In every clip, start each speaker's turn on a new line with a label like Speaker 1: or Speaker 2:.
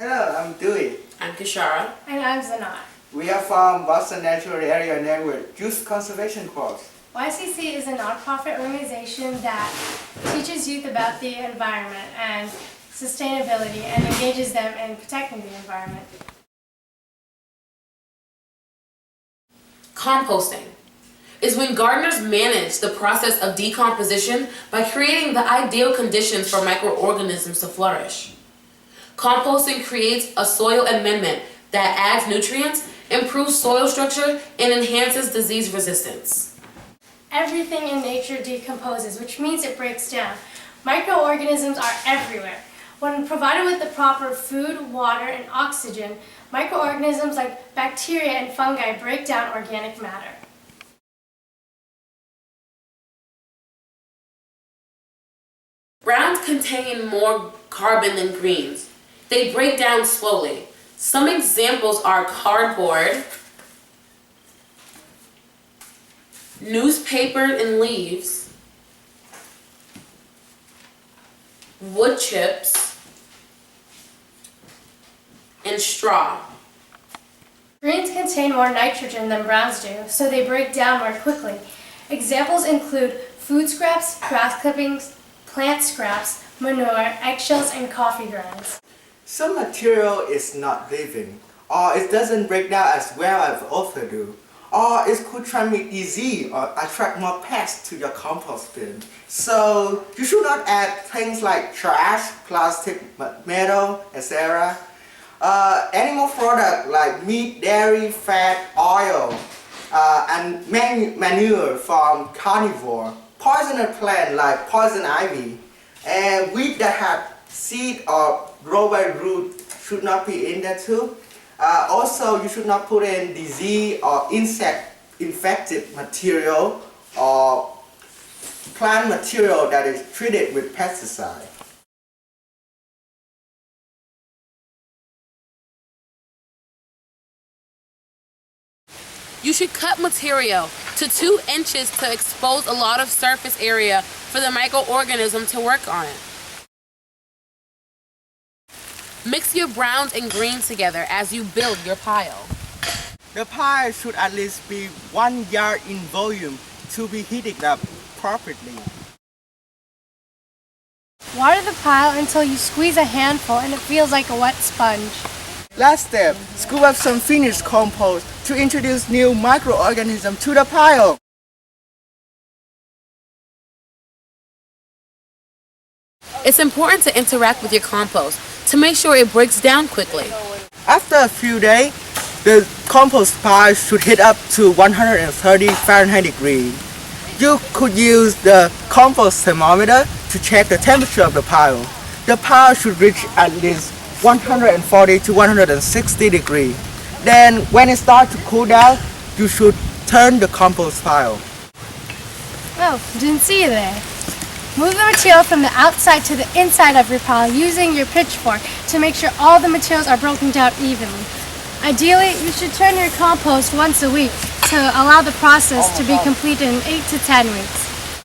Speaker 1: Hello, I'm Dewey.
Speaker 2: I'm Kishara.
Speaker 3: And I'm Zanat.
Speaker 1: We are from Boston Natural Area Network Youth Conservation Course.
Speaker 3: YCC is a nonprofit organization that teaches youth about the environment and sustainability and engages them in protecting the environment.
Speaker 2: Composting is when gardeners manage the process of decomposition by creating the ideal conditions for microorganisms to flourish. Composting creates a soil amendment that adds nutrients, improves soil structure, and enhances disease resistance.
Speaker 3: Everything in nature decomposes, which means it breaks down. Microorganisms are everywhere. When provided with the proper food, water, and oxygen, microorganisms like bacteria and fungi break down organic matter.
Speaker 2: Browns contain more carbon than greens. They break down slowly. Some examples are cardboard, newspaper and leaves, wood chips, and straw.
Speaker 3: Greens contain more nitrogen than browns do, so they break down more quickly. Examples include food scraps, grass clippings, plant scraps, manure, eggshells, and coffee grounds.
Speaker 1: Some material is not living, or it doesn't break down as well as other do, or it could transmit disease or attract more pests to your compost bin. So you should not add things like trash, plastic, metal, etc. Animal products like meat, dairy, fat, oil, and manure from carnivore, poisonous plant like poison ivy, and weed that have seed or grow by root should not be in there too. Also, you should not put in disease or insect infected material or plant material that is treated with pesticide.
Speaker 2: You should cut material to 2 inches to expose a lot of surface area for the microorganism to work on it. Mix your browns and greens together as you build your pile.
Speaker 1: The pile should at least be 1 yard in volume to be heated up properly.
Speaker 3: Water the pile until you squeeze a handful and it feels like a wet sponge.
Speaker 1: Last step, scoop up some finished compost to introduce new microorganisms to the pile.
Speaker 2: It's important to interact with your compost to make sure it breaks down quickly.
Speaker 1: After a few days, the compost pile should heat up to 130 Fahrenheit degree. You could use the compost thermometer to check the temperature of the pile. The pile should reach at least 140 to 160 degrees. Then when it starts to cool down, you should turn the compost pile.
Speaker 3: Oh, didn't see you there. Move the material from the outside to the inside of your pile using your pitchfork to make sure all the materials are broken down evenly. Ideally, you should turn your compost once a week to allow the process to be completed in 8 to 10 weeks.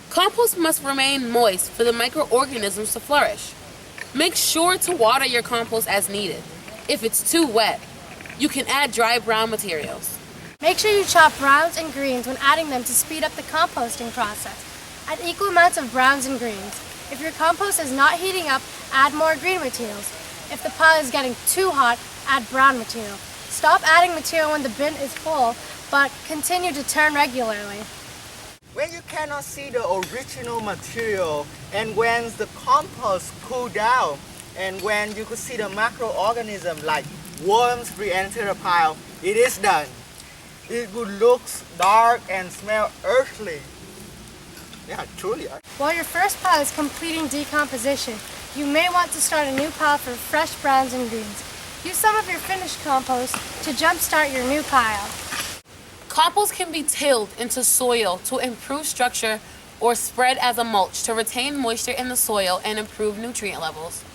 Speaker 2: Compost must remain moist for the microorganisms to flourish. Make sure to water your compost as needed. If it's too wet, you can add dry brown materials.
Speaker 3: Make sure you chop browns and greens when adding them to speed up the composting process. Add equal amounts of browns and greens. If your compost is not heating up, add more green materials. If the pile is getting too hot, add brown material. Stop adding material when the bin is full, but continue to turn regularly.
Speaker 1: When you cannot see the original material and when the compost cool down and when you could see the microorganism like worms re-enter the pile, it is done. It would look dark and smell earthly. Yeah, truly.
Speaker 3: While your first pile is completing decomposition, you may want to start a new pile for fresh browns and greens. Use some of your finished compost to jumpstart your new pile.
Speaker 2: Compost can be tilled into soil to improve structure or spread as a mulch to retain moisture in the soil and improve nutrient levels.